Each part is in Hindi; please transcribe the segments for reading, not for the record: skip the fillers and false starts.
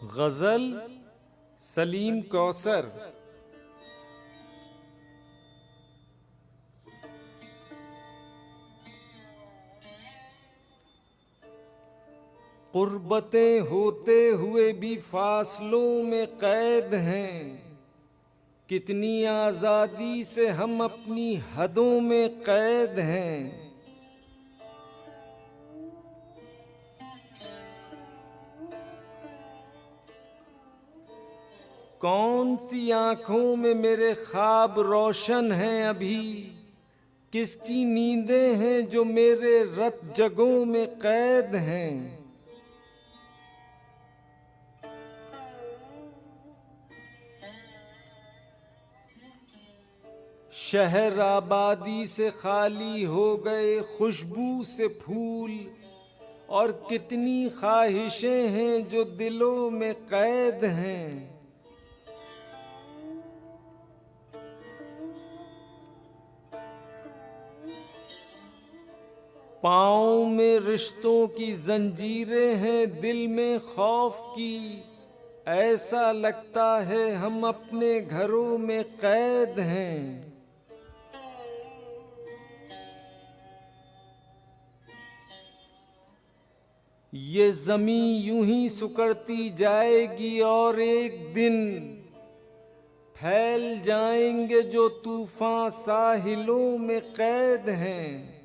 गजल सलीम कौसर। कुर्बतें होते हुए भी फासलों में कैद हैं, कितनी आजादी से हम अपनी हदों में कैद हैं। कौन सी आंखों में मेरे ख्वाब रोशन हैं अभी, किसकी नींदें हैं जो मेरे रत जगों में कैद हैं। शहर आबादी से खाली हो गए खुशबू से फूल, और कितनी ख्वाहिशें हैं जो दिलों में कैद हैं। पाँव में रिश्तों की जंजीरें हैं, दिल में खौफ की, ऐसा लगता है हम अपने घरों में कैद हैं। ये जमीन यूं ही सुकड़ती जाएगी और एक दिन फैल जाएंगे जो तूफान साहिलों में कैद हैं।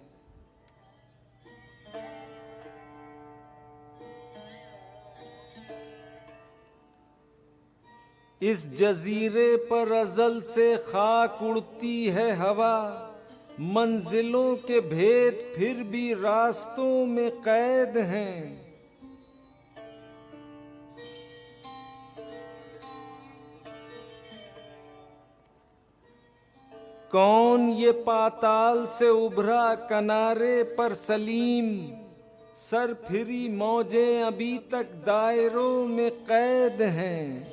इस जजीरे पर अजल से खाक उड़ती है हवा, मंजिलों के भेद फिर भी रास्तों में कैद हैं। कौन ये पाताल से उभरा किनारे पर सलीम, सर फिरी मौजें अभी तक दायरों में कैद हैं।